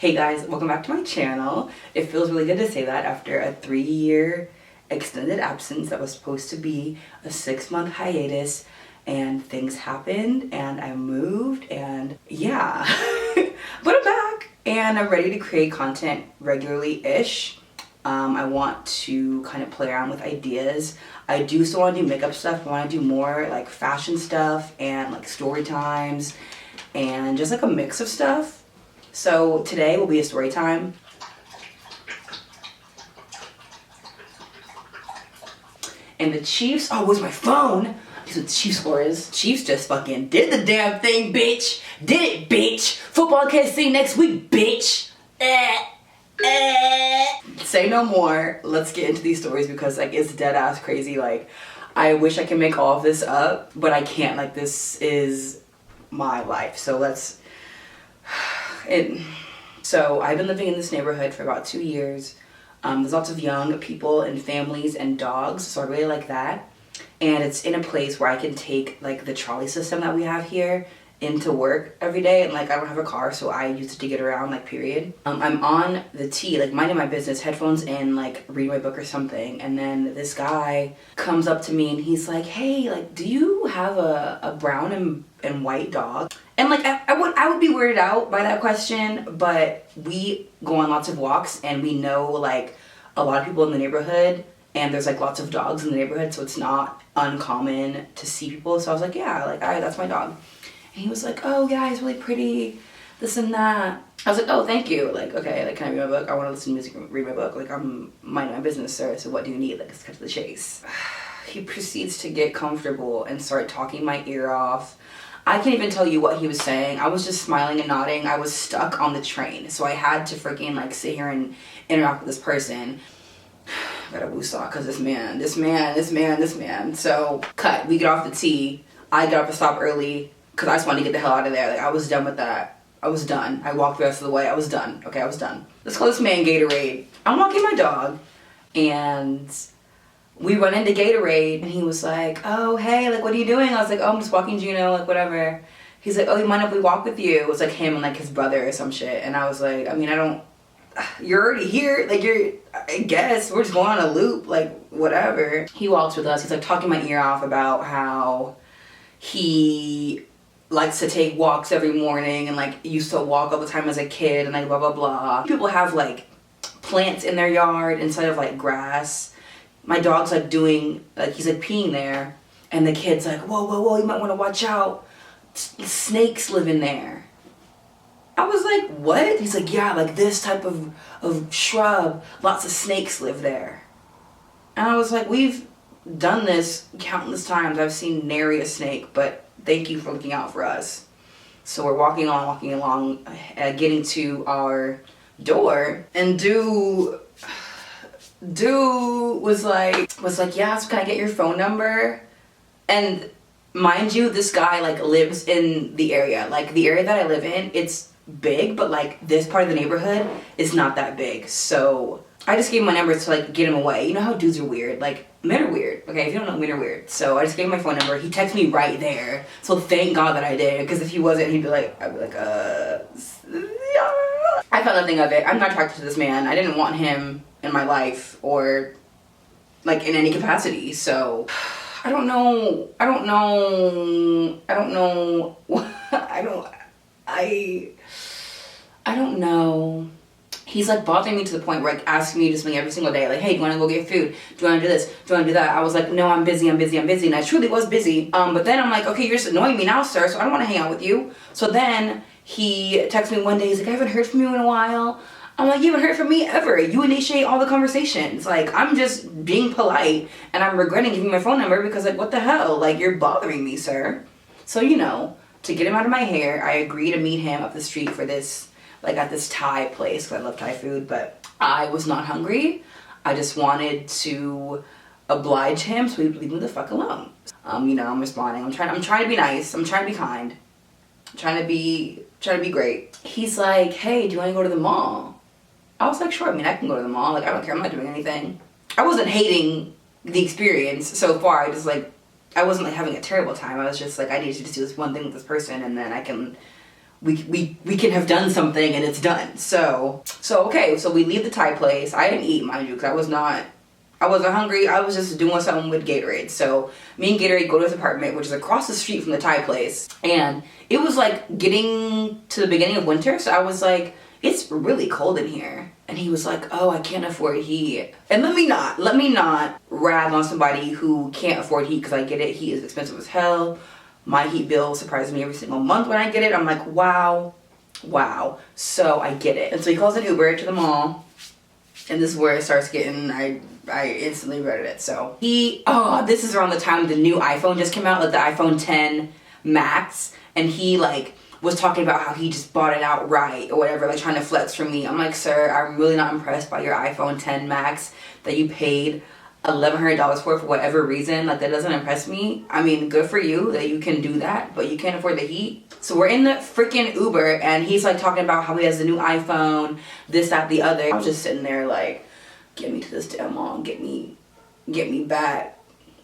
Hey guys, welcome back to my channel. It feels really good to say that after a 3-year extended absence that was supposed to be a 6-month hiatus, and things happened and I moved and yeah. But I'm back and I'm ready to create content regularly-ish. I want to kind of play around with ideas. I do still want to do makeup stuff. I want to do more like fashion stuff and like story times and just like a mix of stuff. So today will be a story time. And the Chiefs, oh, where's my phone? These are the Chiefs score is. Chiefs just fucking did the damn thing, bitch. Did it, bitch. Football can't see next week, bitch. Say no more. Let's get into these stories because like it's dead ass crazy. Like I wish I could make all of this up, but I can't. Like this is my life. So let's So I've been living in this neighborhood for about 2 years. There's lots of young people and families and dogs, so I really like that. And it's in a place where I can take like the trolley system that we have here into work every day, and like I don't have a car, so I use it to get around, like period. I'm on the T, like minding my business, headphones in, like reading my book or something, and then this guy comes up to me and he's like, hey, like do you have a brown and white dog? And like I would be weirded out by that question, but we go on lots of walks and we know like a lot of people in the neighborhood, and there's like lots of dogs in the neighborhood, so it's not uncommon to see people. So I was like, yeah, like alright, that's my dog. And he was like, oh yeah, he's really pretty, this and that. I was like, oh, thank you. Like, okay, like, can I read my book? I want to listen to music and read my book. Like, I'm minding my business, sir. So what do you need? Like, let's cut to the chase. He proceeds to get comfortable and start talking my ear off. I can't even tell you what he was saying. I was just smiling and nodding. I was stuck on the train. So I had to freaking like sit here and interact with this person. I got a woosah because this man. So cut, we get off the T. I get off the stop early because I just wanted to get the hell out of there. Like I was done with that. I was done. I walked the rest of the way. I was done. Okay, I was done. Let's call this man Gatorade. I'm walking my dog and we run into Gatorade and he was like, oh, hey, like, what are you doing? I was like, oh, I'm just walking Juno, like, whatever. He's like, oh, you mind if we walk with you? It was like him and like his brother or some shit. And I was like, I mean, you're already here. Like, I guess we're just going on a loop, like, whatever. He walks with us. He's like talking my ear off about how he likes to take walks every morning and like used to walk all the time as a kid and like blah, blah, blah. People have like plants in their yard instead of like grass. My dog's like doing, like he's like peeing there and the kid's like, whoa, whoa, whoa, you might want to watch out. Snakes live in there. I was like, what? He's like, yeah, like this type of shrub, lots of snakes live there. And I was like, we've done this countless times. I've seen nary a snake, but thank you for looking out for us. So we're walking along, getting to our door, and dude was like, yeah, so can I get your phone number? And mind you, this guy like lives in the area. Like the area that I live in, it's big, but like this part of the neighborhood is not that big. So I just gave him my number to like get him away. You know how dudes are weird? Like men are weird. Okay, if you don't know, men are weird. So I just gave him my phone number. He texted me right there. So thank God that I did, because if he wasn't, he'd be like, I'd be like, yeah. I felt nothing of it. I'm not attracted to this man. I didn't want him in my life or like in any capacity. So I don't know. He's like bothering me to the point where like asking me to do something every single day. Like, hey, do you want to go get food? Do you want to do this? Do you want to do that? I was like, no, I'm busy. And I truly was busy. But then I'm like, okay, you're just annoying me now, sir. So I don't want to hang out with you. So then he texted me one day. He's like, I haven't heard from you in a while. I'm like, you haven't heard from me ever. You initiate all the conversations. Like, I'm just being polite and I'm regretting giving my phone number because like, what the hell? Like, you're bothering me, sir. So, you know, to get him out of my hair, I agreed to meet him up the street for this, like at this Thai place, because I love Thai food, but I was not hungry. I just wanted to oblige him, so he'd leave me the fuck alone. You know, I'm responding. I'm trying to be nice. I'm trying to be kind. I'm trying to be great. He's like, hey, do you want to go to the mall? I was like, sure, I mean, I can go to the mall. Like, I don't care. I'm not doing anything. I wasn't hating the experience so far. I wasn't like having a terrible time. I was just like, I need to just do this one thing with this person and then I can we can have done something and it's done. So okay, so we leave the Thai place. I didn't eat, mind you, because I wasn't hungry. I was just doing something with Gatorade. So me and Gatorade go to his apartment, which is across the street from the Thai place. And it was like getting to the beginning of winter. So I was like, it's really cold in here. And he was like, oh, I can't afford heat. And let me not rag on somebody who can't afford heat, because I get it. Heat is expensive as hell. My heat bill surprises me every single month when I get it. I'm like, wow. So I get it. And so he calls an Uber to the mall. And this is where it starts getting, I instantly regretted it. So this is around the time the new iPhone just came out, like the iPhone 10 Max. And he like was talking about how he just bought it outright or whatever, like trying to flex for me. I'm like, sir, I'm really not impressed by your iPhone 10 Max that you paid $1,100 for whatever reason. Like, that doesn't impress me. I mean, good for you that you can do that, but you can't afford the heat. So we're in the freaking Uber and he's like talking about how he has the new iPhone, this, that, the other. I was just sitting there like, get me to this damn mall, get me back.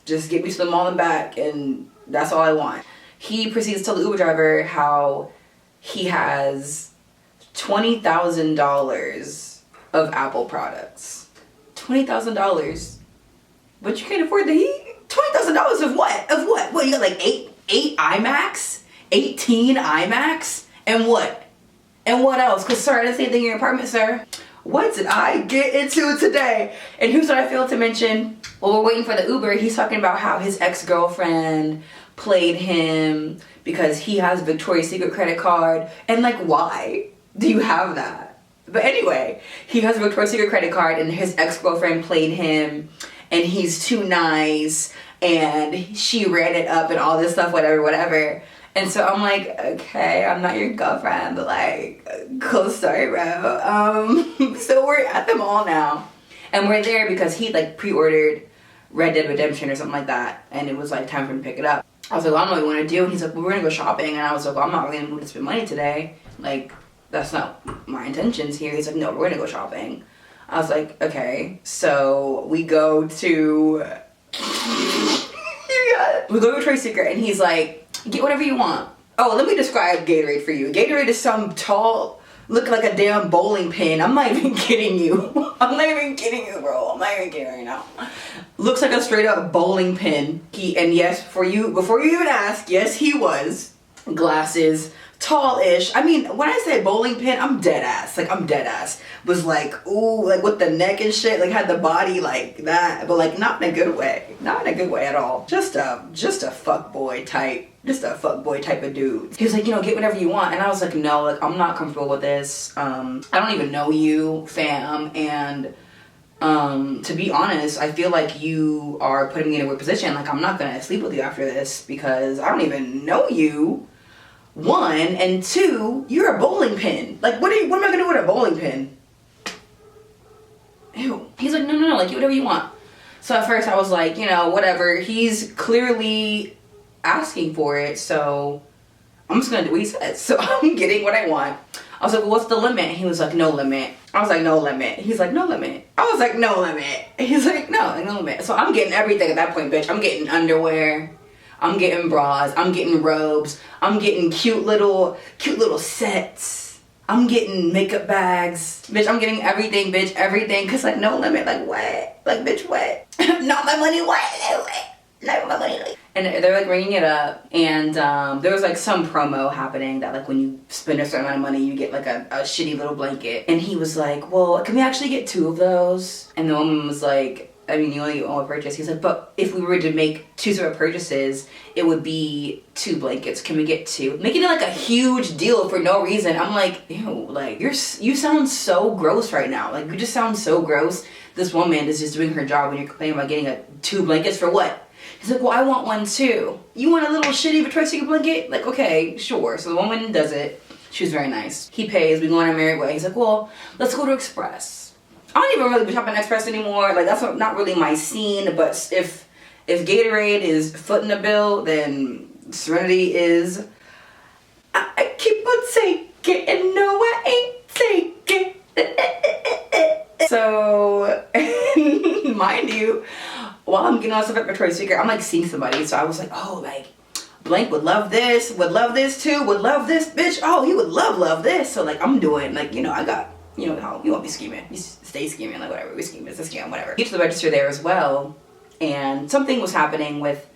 Just get me to the mall and back, and that's all I want. He proceeds to tell the Uber driver how he has $20,000 of Apple products. $20,000. But you can't afford the heat? $20,000 of what? Of what? What, you got like 8 iMacs? 18 iMacs? And what? And what else? Because, sir, I didn't say anything in your apartment, sir. What did I get into today? And here's what I failed to mention. While we're waiting for the Uber, he's talking about how his ex-girlfriend played him because he has a Victoria's Secret credit card. And like, why do you have that? But anyway, he has a Victoria's Secret credit card and his ex-girlfriend played him and he's too nice and she ran it up and all this stuff, whatever. And so I'm like, okay, I'm not your girlfriend, but like, cool story, bro. So we're at the mall now and we're there because he like pre-ordered Red Dead Redemption or something like that, and it was like time for him to pick it up. I was like, well, I don't know what you want to do, and he's like, well, we're gonna go shopping, and I was like, well, I'm not really in the mood to spend money today. Like, that's not my intentions here. He's like, no, we're gonna go shopping. I was like, okay. So we go to Victoria's Secret, and he's like, get whatever you want. Oh, let me describe Gatorade for you. Gatorade is some tall, look like a damn bowling pin. I'm not even kidding you. I'm not even kidding you, bro. I'm not even kidding right now. Looks like a straight up bowling pin. And yes, before you even ask, yes, he was. Glasses, tall-ish. I mean, when I say bowling pin, I'm dead ass. Like, I'm dead ass. Was like, ooh, like with the neck and shit. Like, had the body like that. But like, not in a good way. Not in a good way at all. Just a fuckboy type. Just a fuckboy type of dude. He was like, get whatever you want. And I was like, no, like, I'm not comfortable with this. I don't even know you, fam. And to be honest, I feel like you are putting me in a weird position. Like, I'm not gonna sleep with you after this because I don't even know you. 1, and 2, you're a bowling pin. Like, what am I gonna do with a bowling pin? Ew. He's like, no, like, whatever you want. So at first I was like, whatever. He's clearly asking for it, so I'm just gonna do what he says. So I'm getting what I want. I was like, well, what's the limit? He was like, no limit. I was like, no limit. He's like, no limit. I was like, no limit. He's like, no limit. So I'm getting everything at that point, bitch. I'm getting underwear. I'm getting bras. I'm getting robes. I'm getting cute little sets. I'm getting makeup bags. Bitch, I'm getting everything, bitch. Everything. Cause like, no limit. Like, what? Like, bitch, what? Not my money, what? Not my money. And they're like ringing it up, and there was like some promo happening that like when you spend a certain amount of money you get like a shitty little blanket. And he was like, well, can we actually get 2 of those? And the woman was like, I mean, you only get 1 purchase. He's like, but if we were to make 2 separate purchases, it would be 2 blankets. Can we get 2? Making it like a huge deal for no reason. I'm like, ew, like you sound so gross right now. Like, you just sound so gross. This woman is just doing her job when you're complaining about getting 2 blankets for what? He's like, well, I want 1 too. You want a little shitty Victoria's Secret blanket? Like, okay, sure. So the woman does it. She was very nice. He pays. We go on our merry way. He's like, well, let's go to Express. I don't even really shop at Express anymore. Like, that's not really my scene. But if Gatorade is footing the bill, then Serenity is. I keep on taking, and no, I ain't taking. So, mind you, while I'm getting all stuff at Victoria's Secret, I'm like seeing somebody. So I was like, oh, like, blank would love this too, would love this, bitch. Oh, he would love this. So like I'm doing like, you know, I got, you know how you won't be scheming. You stay scheming, like whatever, we scheme, it's a scam, whatever. Get to the register there as well, and something was happening with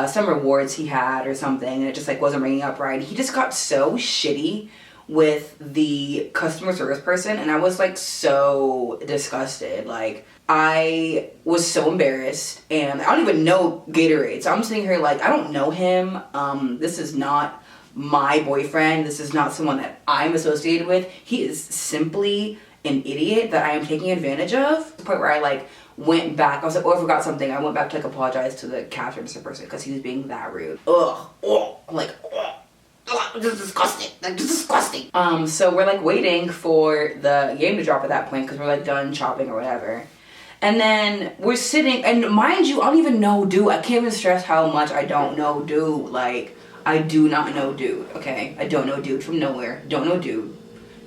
some rewards he had or something, and it just like wasn't ringing up right. He just got so shitty with the customer service person, and I was like so disgusted. Like I was so embarrassed, and I don't even know Gatorade, so I'm sitting here like, I don't know him. This is not my boyfriend. This is not someone that I'm associated with. He is simply an idiot that I am taking advantage of. To the point where I like went back. I was like, oh, I forgot something. I went back to like apologize to the cash register person because he was being that rude. Just disgusting. Like, just disgusting. So we're like waiting for the game to drop at that point because we're like done shopping or whatever. And then we're sitting, and mind you, I don't even know dude. I can't even stress how much I don't know dude. Like, I do not know dude, okay? I don't know dude from nowhere. Don't know dude.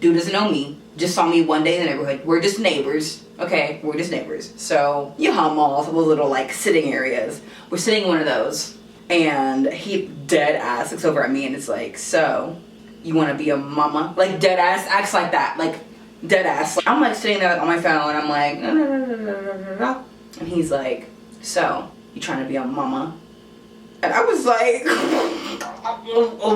Dude doesn't know me. Just saw me one day in the neighborhood. We're just neighbors, okay? We're just neighbors. So you hum off those little like sitting areas. We're sitting in one of those, and he dead ass looks over at me and it's like, so you want to be a mama? Like dead ass acts like that, like dead ass. I'm like sitting there on my phone and I'm like, no. And he's like, so you trying to be a mama? And I was like,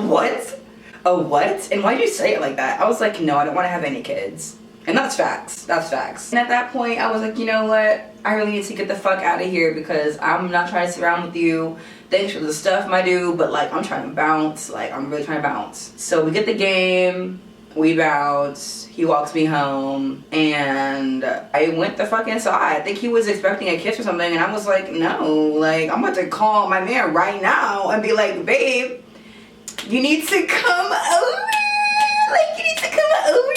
what? A what? And why do you say it like that? I was like, no, I don't want to have any kids. And that's facts. That's facts. And at that point, I was like, you know what? I really need to get the fuck out of here because I'm not trying to sit around with you. Thanks for the stuff, my dude, but like, I'm trying to bounce. Like, I'm really trying to bounce. So we get the game, we bounce, he walks me home, and I went the fuck inside. I think he was expecting a kiss or something, and I was like, no, like, I'm about to call my man right now and be like, babe, you need to come over. Like, you need to come over.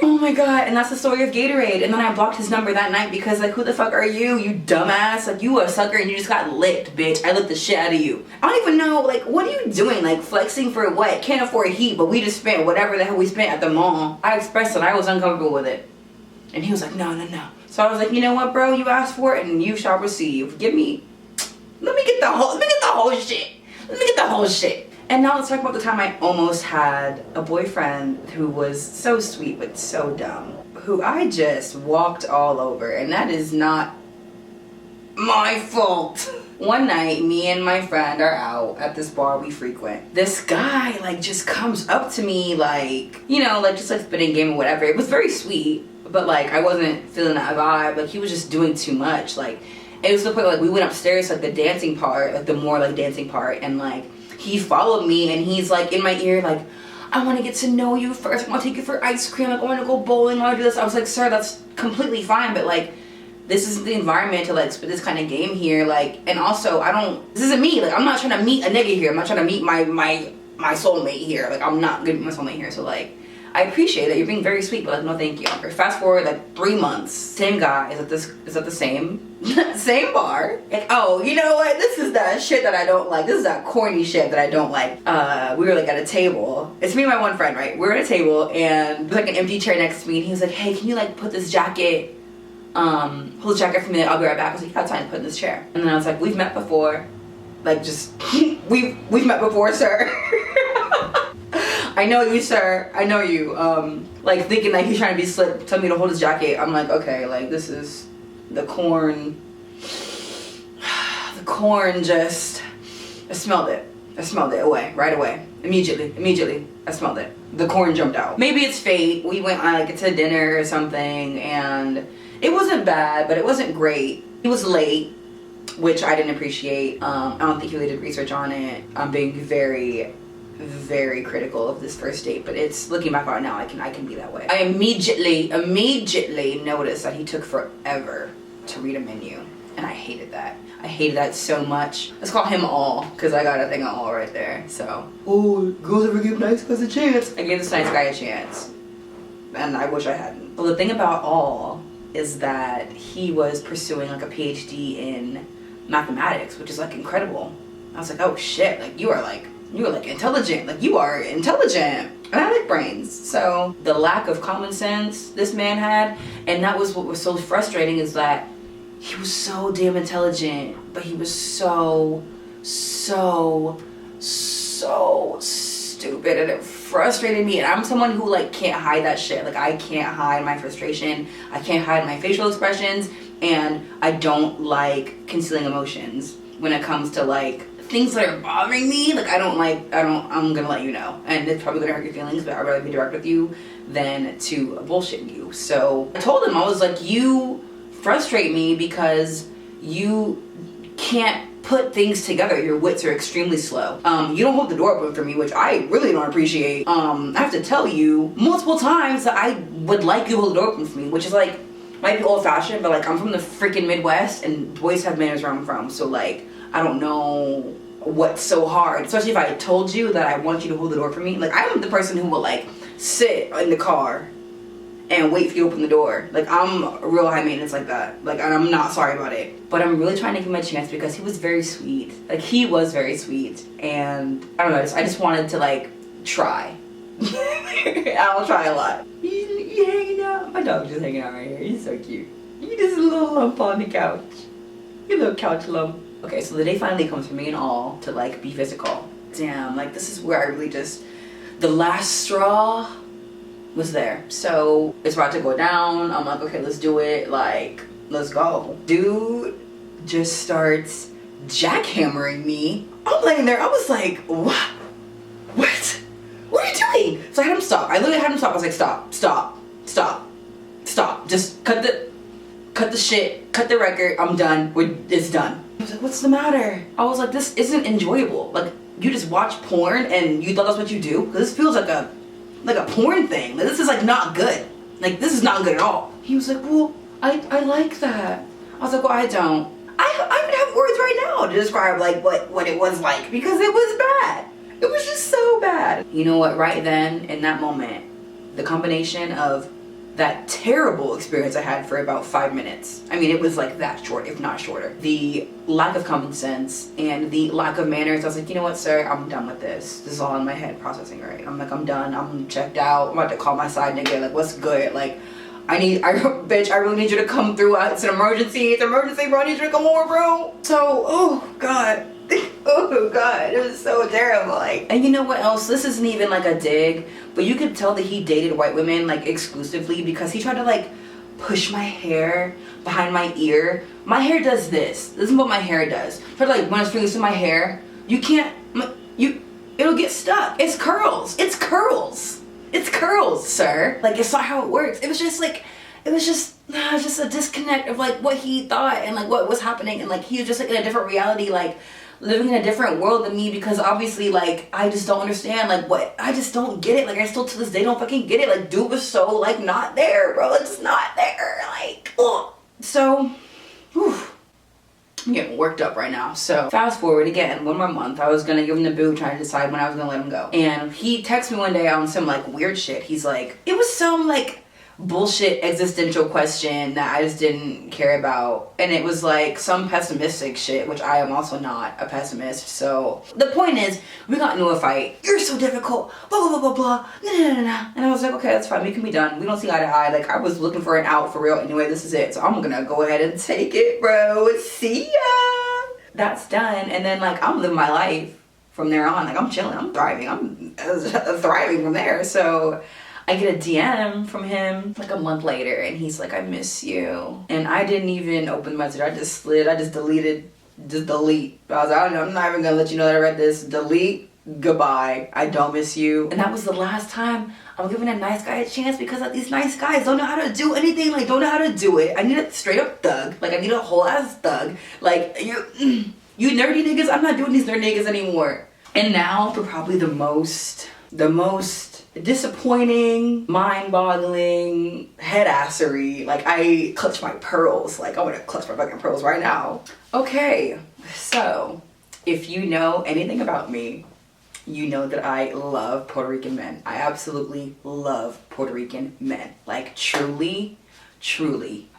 Oh my god, and that's the story of Gatorade. And then I blocked his number that night because, like, who the fuck are you, you dumbass? Like, you a sucker and you just got licked, bitch. I licked the shit out of you. I don't even know, like, what are you doing? Like, flexing for what? Can't afford heat, but we just spent whatever the hell we spent at the mall. I expressed it. I was uncomfortable with it. And he was like, no. So I was like, you know what, bro? You asked for it and you shall receive. Let me get the whole shit. And now let's talk about the time I almost had a boyfriend who was so sweet but so dumb, who I just walked all over, and that is not my fault. One night, me and my friend are out at this bar we frequent. This guy like just comes up to me like, you know, like just like spitting game or whatever. It was very sweet, but like I wasn't feeling that vibe. Like he was just doing too much. Like it was the point like we went upstairs, like the dancing part, like the more like dancing part, and like he followed me and he's like in my ear like, I want to get to know you first. I want to take you for ice cream. Like I want to go bowling. I want to do this. I was like, sir, that's completely fine, but like this isn't the environment to like spit this kind of game here. Like, and also this isn't me. Like I'm not trying to meet a nigga here. I'm not trying to meet my soulmate here. Like I'm not good with my soulmate here. So like I appreciate that you're being very sweet, but like no thank you. Fast forward like 3 months, same guy is at the same same bar. Like, oh, you know what? This is that shit that I don't like. This is that corny shit that I don't like. We were like at a table. It's me and my one friend, right? We're at a table and there's like an empty chair next to me, and he was like, hey, can you like put this jacket, hold the jacket for me, I'll be right back. I was like, yeah, it's fine, put in this chair. And then I was like, we've met before. Like just we've met before, sir. I know you, sir. I know you. Like thinking like he's trying to be slick, telling me to hold his jacket. I'm like, okay, like this is the corn. The corn just, I smelled it right away. Immediately, I smelled it. The corn jumped out. Maybe it's fate. We went like to dinner or something, and it wasn't bad, but it wasn't great. He was late, which I didn't appreciate. I don't think he really did research on it. I'm being very critical of this first date, but it's looking back on it now, I can be that way. I immediately noticed that he took forever to read a menu, and I hated that. I hated that so much. Let's call him all, because I got a thing of all right there. So, oh, girls ever give nice guys a chance? I gave this nice guy a chance, and I wish I hadn't. Well, the thing about all is that he was pursuing like a PhD in mathematics, which is like incredible. I was like, oh shit, like you are like intelligent, like you are intelligent. And I like brains. So the lack of common sense this man had, and that was what was so frustrating, is that he was so damn intelligent, but he was so so stupid, and it frustrated me. And I'm someone who like can't hide that shit. Like I can't hide my frustration, I can't hide my facial expressions, and I don't like concealing emotions when it comes to like things that are bothering me. Like I'm gonna let you know, and it's probably gonna hurt your feelings, but I'd rather be direct with you than to bullshit you. So I told him, I was like, you frustrate me because you can't put things together. Your wits are extremely slow. You don't hold the door open for me, which I really don't appreciate. I have to tell you multiple times that I would like you to hold the door open for me, which is like, might be old fashioned, but like I'm from the freaking Midwest and boys have manners where I'm from. So like, I don't know what's so hard, especially if I told you that I want you to hold the door for me. Like I'm the person who will like sit in the car and wait for you to open the door. Like I'm real high maintenance like that. Like, and I'm not sorry about it. But I'm really trying to give him a chance because he was very sweet. Like he was very sweet, and I don't know. I just wanted to like try. I'll try a lot. You hanging out? My dog's just hanging out right here. He's so cute. He's just a little lump on the couch. You little couch lump. Okay, so the day finally comes for me and all to like be physical. Damn, like this is where I really just, the last straw was there. So it's about to go down. I'm like, okay, let's do it. Like, let's go. Dude just starts jackhammering me. I'm laying there. I was like, what? What? What are you doing? So I had him stop. I literally had him stop. I was like, stop, stop, stop, stop. Just cut the shit, cut the record. I'm done. It's done. I was like, what's the matter? I was like, this isn't enjoyable. Like, you just watch porn and you thought that's what you do? Because this feels like a porn thing. Like, this is like not good. Like, this is not good at all. He was like, well, I like that. I was like, well, I don't. I even have words right now to describe like what it was like, because it was bad. It was just so bad. You know what, right then, in that moment, the combination of that terrible experience I had for about 5 minutes. I mean, it was like that short, if not shorter. The lack of common sense and the lack of manners. I was like, you know what, sir, I'm done with this. This is all in my head processing, right? I'm like, I'm done. I'm checked out. I'm about to call my side nigga. Like, what's good? Like, bitch, I really need you to come through. It's an emergency. It's an emergency, bro. I need you to come over, bro. So, oh, God. Oh god, it was so terrible. Like, and you know what else? This isn't even like a dig, but you could tell that he dated white women like exclusively because he tried to like push my hair behind my ear. My hair does this. This is what my hair does. Try to like run his fingers through my hair. You can't. It'll get stuck. It's curls. It's curls. It's curls, sir. Like, it's not how it works. It was just like, it was just a disconnect of like what he thought and like what was happening, and like he was just like in a different reality, like living in a different world than me, because obviously like I just don't understand like what, I just don't get it. Like I still to this day don't fucking get it. Like dude was so like not there, bro. It's not there. Like, ugh. So, whew, I'm getting worked up right now. So fast forward again, one more month. I was gonna give him the boot, trying to decide when I was gonna let him go. And he texted me one day on some like weird shit. He's like, it was some like bullshit existential question that I just didn't care about, and it was like some pessimistic shit, which I am also not a pessimist. So the point is, we got into a fight. You're so difficult, blah blah blah blah blah, nah. And I was like, okay, that's fine, we can be done. We don't see eye to eye. Like I was looking for an out for real anyway. This is it, so I'm gonna go ahead and take it, bro. See ya. That's done. And then like I'm living my life from there on. Like I'm chilling, I'm thriving, I'm thriving from there. So I get a DM from him like a month later, and he's like, I miss you. And I didn't even open the message. I just deleted. I was like, I'm not even gonna let you know that I read this. Delete, goodbye, I don't miss you. And that was the last time I'm giving a nice guy a chance, because like these nice guys don't know how to do anything. Like, don't know how to do it. I need a straight up thug. Like I need a whole ass thug. Like you nerdy niggas, I'm not doing these nerd niggas anymore. And now for probably the most disappointing, mind-boggling head-assery. Like I clutch my pearls. Like I want to clutch my fucking pearls right now. Okay, so if you know anything about me, you know that I love Puerto Rican men. I absolutely love Puerto Rican men. Like truly.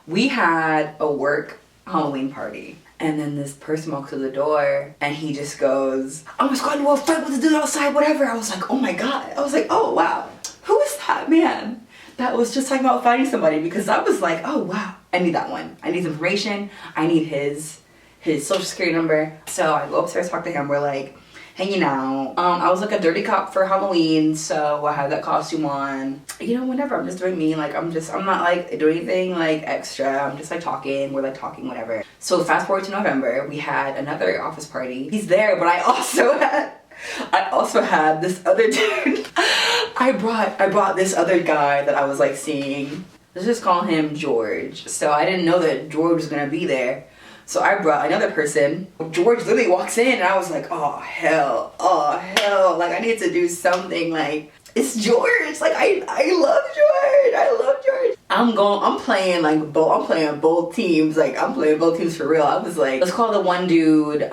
We had a work Halloween party, and then this person walks through the door and he just goes, I was going to a fight with the dude outside, whatever. I was like, oh my god. I was like, oh wow, who is that man that was just talking about fighting somebody? Because I was like, oh wow, I need that one. I need his information. I need his social security number. So I go upstairs, talk to him. We're like hanging out. I was like a dirty cop for Halloween, so I had that costume on. You know, whenever I'm just doing me, like I'm not like doing anything like extra. I'm just like talking, we're like talking, whatever. So fast forward to November, we had another office party. He's there, but I also had this other dude. I brought this other guy that I was like seeing. Let's just call him George. So I didn't know that George was gonna be there. So I brought another person. George literally walks in and I was like, oh hell. Like I need to do something, like, it's George. Like I love George. I love George. I'm playing both teams. Like I'm playing both teams for real. I was like, let's call the one dude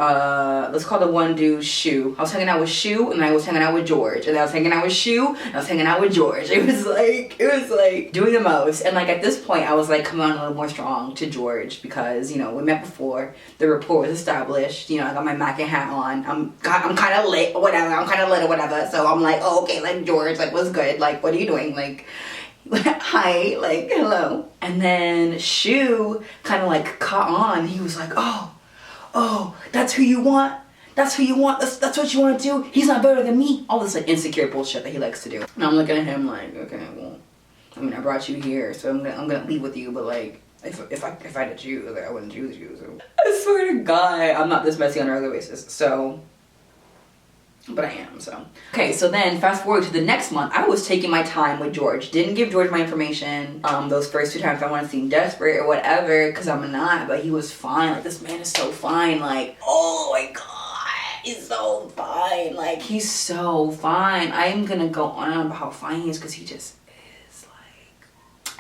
Shu. I was hanging out with Shu and I was hanging out with George. And I was hanging out with Shu and I was hanging out with George. It was like doing the most. And like at this point I was like coming on a little more strong to George because, you know, we met before. The rapport was established. You know, I got my Mac and hat on. I'm kind of lit or whatever. I'm kind of lit or whatever. So I'm like, oh, okay, like George, like what's good? Like what are you doing? Like hi, like hello. And then Shu kind of like caught on. He was like, oh, that's who you want. That's who you want. That's what you want to do. He's not better than me. All this like insecure bullshit that he likes to do. And I'm looking at him like, okay, well, I mean, I brought you here, so I'm gonna leave with you. But like, if I did you, like, I wouldn't choose you. So I swear to God, I'm not this messy on a regular basis. So. But I am, so. Okay, so then fast forward to the next month, I was taking my time with George. Didn't give George my information. Those first 2 times I want to seem desperate or whatever, because I'm not, but he was fine. Like, this man is so fine. Like, oh my God, he's so fine. Like, he's so fine. I'm gonna go on about how fine he is, because he just is, like.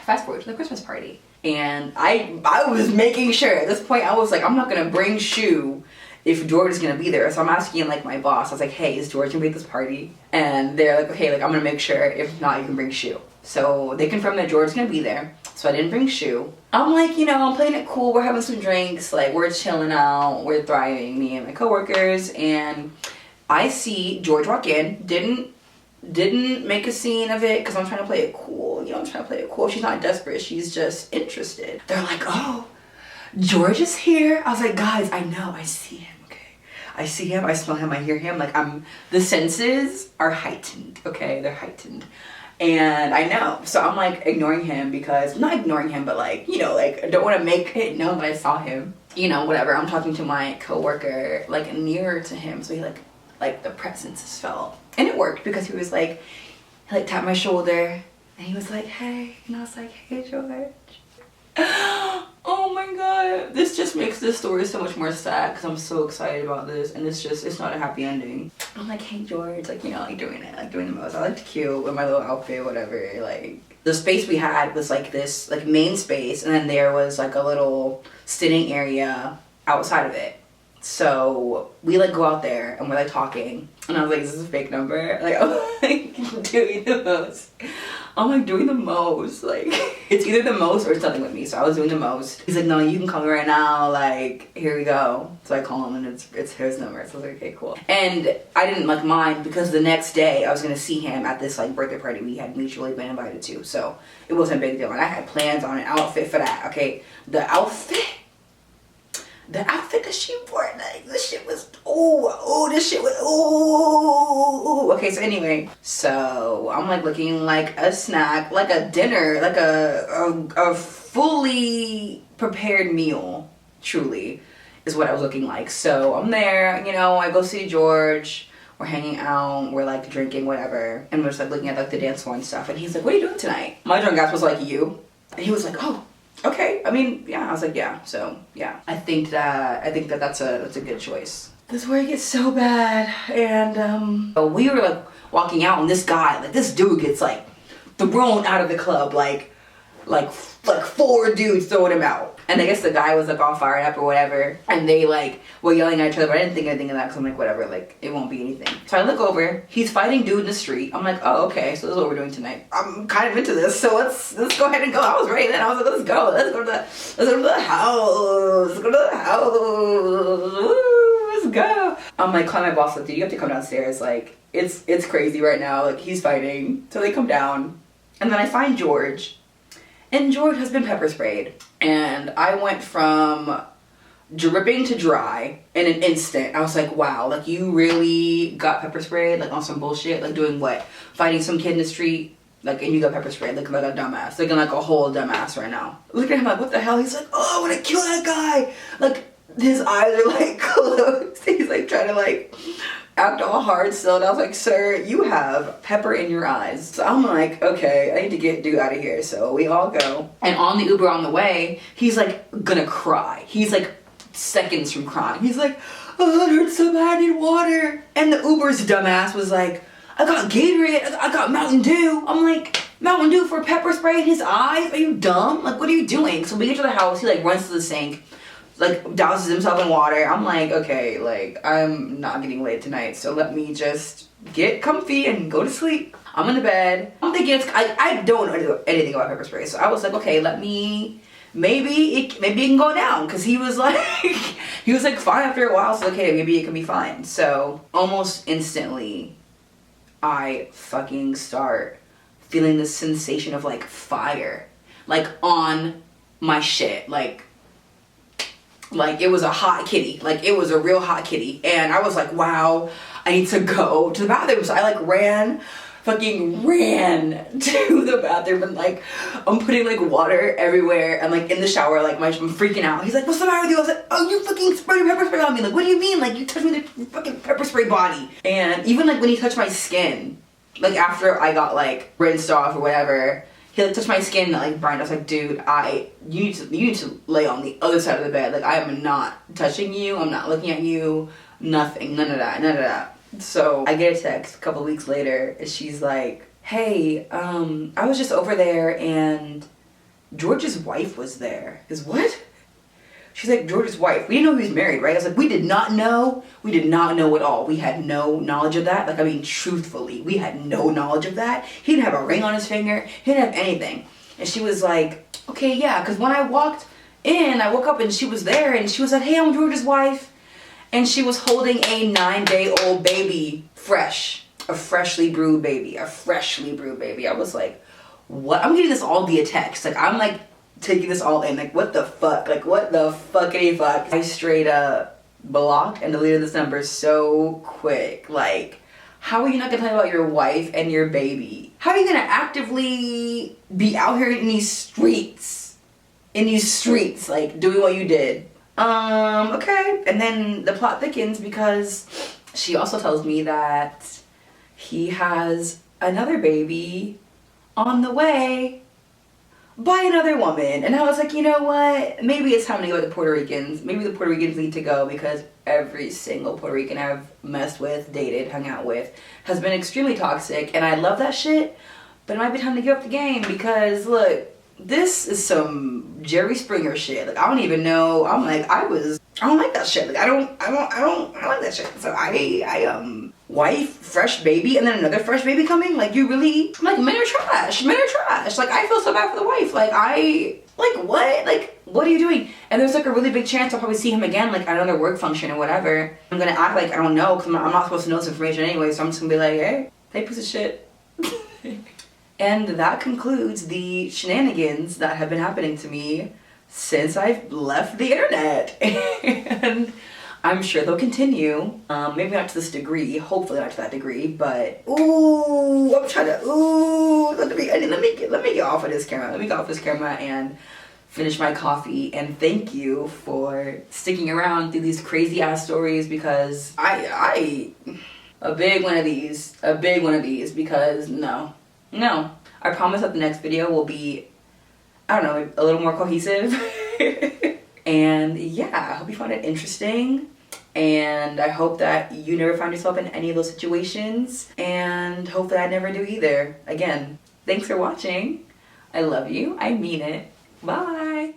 Fast forward to the Christmas party. And I was making sure, at this point, I was like, I'm not gonna bring Shu if George is gonna be there. So I'm asking like my boss, I was like, hey, is George gonna be at this party? And they're like, okay, like I'm gonna make sure, if not, you can bring Shu. So they confirmed that George is gonna be there. So I didn't bring Shu. I'm like, you know, I'm playing it cool, we're having some drinks, like we're chilling out, we're thriving, me and my coworkers, and I see George walk in, didn't make a scene of it, because I'm trying to play it cool, you know, I'm trying to play it cool. She's not desperate, she's just interested. They're like, oh, George is here. I was like, guys, I know, I see him. I see him, I smell him, I hear him, like the senses are heightened, okay? They're heightened. And I know, so I'm like ignoring him because, not ignoring him, but like, you know, like I don't want to make it known that I saw him. You know, whatever, I'm talking to my coworker, like nearer to him, so he like the presence is felt. And it worked because he was like, he like tapped my shoulder and he was like, hey, and I was like, hey, George. Oh my God, this just makes this story so much more sad because I'm so excited about this, and it's not a happy ending. I'm like, hey George, like, you know, like doing the most. I looked cute with my little outfit, whatever. Like the space we had was like this like main space, and then there was like a little sitting area outside of it. So we like go out there and we're like talking, and I was like, is this a fake number? Like I'm like doing the most. I'm like doing the most, like it's either the most or it's nothing with me. So I was doing the most. He's like, no, you can call me right now, like here we go. So I call him and it's his number. So I was like, okay, cool. And I didn't like mine because the next day I was gonna see him at this like birthday party we had mutually been invited to. So it wasn't a big deal, and I had plans on an outfit for that. Okay, the outfit that she wore, like this shit was okay. So anyway, so I'm like looking like a snack, like a dinner, like a fully prepared meal, truly is what I was looking like. So I'm there, you know, I go see George, we're hanging out, we're like drinking, whatever, and we're just like looking at like the dance floor and stuff, and he's like, what are you doing tonight? My drunk ass was like, you. And he was like, oh, okay, I mean, yeah. I was like, yeah. So yeah, I think that that's a good choice. This is where it gets so bad. And we were like walking out, and this guy, like this dude gets like thrown out of the club, like 4 dudes throwing him out. And I guess the guy was like all fired up or whatever, and they like were yelling at each other, but I didn't think anything of that because I'm like, whatever, like it won't be anything. So I look over, he's fighting dude in the street. I'm like, oh, okay, so this is what we're doing tonight. I'm kind of into this, so let's go ahead and go. I was ready then. I was like, let's go to the house. Let's go to the house. Woo, let's go. I'm like, calling my boss, like, dude, you have to come downstairs. Like, it's crazy right now. Like, he's fighting. So they come down, and then I find George. And George has been pepper sprayed. And I went from dripping to dry in an instant. I was like, wow, like you really got pepper sprayed, like on some bullshit, like doing what? Fighting some kid in the street, like, and you got pepper sprayed, looking like a dumbass, looking like a whole dumbass right now. Look at him like, what the hell? He's like, oh, I want to kill that guy. Like, his eyes are like closed. He's like trying to like act all hard still. And I was like, sir, you have pepper in your eyes. So I'm like, okay, I need to get dude out of here. So we all go. And on the Uber on the way, he's like gonna cry. He's like seconds from crying. He's like, oh, it hurts so bad, I need water. And the Uber's dumbass was like, I got Gatorade, I got Mountain Dew. I'm like, Mountain Dew for pepper spray in his eyes? Are you dumb? Like, what are you doing? So we get to the house, he like runs to the sink, like douses himself in water. I'm like, okay, like I'm not getting laid tonight, so let me just get comfy and go to sleep. I'm in the bed. I'm thinking I don't know anything about pepper spray, so I was like, okay, let me, maybe it can go down, because he was like fine after a while, so okay, maybe it can be fine. So almost instantly I fucking start feeling this sensation of like fire, like on my shit, like it was a hot kitty, like it was a real hot kitty. And I was like, wow, I need to go to the bathroom. So I like fucking ran to the bathroom, and like I'm putting like water everywhere, and like in the shower, like I'm freaking out. He's like, what's the matter with you? I was like, oh, you fucking sprayed pepper spray on me. Like, what do you mean? Like, you touched me with your fucking pepper spray body. And even like when he touched my skin, like after I got like rinsed off or whatever, he like touched my skin and like burned. I was like, dude, you need to lay on the other side of the bed. Like, I am not touching you, I'm not looking at you, nothing, none of that. So I get a text a couple weeks later, and she's like, hey, I was just over there and George's wife was there. Is what? She's like, George's wife. We didn't know he was married, right? I was like, we did not know at all. We had no knowledge of that. Like, I mean, truthfully, we had no knowledge of that. He didn't have a ring on his finger. He didn't have anything. And she was like, okay, yeah, because when I walked in, I woke up and she was there, and she was like, hey, I'm George's wife. And she was holding a 9-day-old baby, a freshly brewed baby. I was like, what? I'm getting this all via text. Like, I'm like taking this all in. Like, what the fuck? Like, what the fuckity fuck? I straight up blocked and deleted this number so quick. Like, how are you not gonna tell me about your wife and your baby? How are you gonna actively be out here in these streets, like doing what you did? Okay. And then the plot thickens, because she also tells me that he has another baby on the way by another woman. And I was like, you know what? Maybe it's time to go with the Puerto Ricans. Maybe the Puerto Ricans need to go, because every single Puerto Rican I've messed with, dated, hung out with has been extremely toxic, and I love that shit, but it might be time to give up the game, because look, this is some Jerry Springer shit. Like, I don't even know. I'm like, I don't like that shit. Like, I don't like that shit. So I wife, fresh baby, and then another fresh baby coming. Like, you really, like, men are trash. Like, I feel so bad for the wife. Like, what? Like, what are you doing? And there's like a really big chance I'll probably see him again, like at another work function or whatever. I'm gonna act like I don't know, because I'm not supposed to know this information anyway. So I'm just gonna be like, hey piece of shit. And that concludes the shenanigans that have been happening to me since I've left the internet. And I'm sure they'll continue. Maybe not to this degree, hopefully not to that degree, but ooh, I'm trying to, let me get off of this camera. Let me get off this camera and finish my coffee. And thank you for sticking around through these crazy ass stories, because a big one of these, because no, I promise that the next video will be, I don't know, a little more cohesive. And yeah, I hope you found it interesting, and I hope that you never find yourself in any of those situations, and hope that I never do either. Again, thanks for watching. I love you. I mean it. Bye.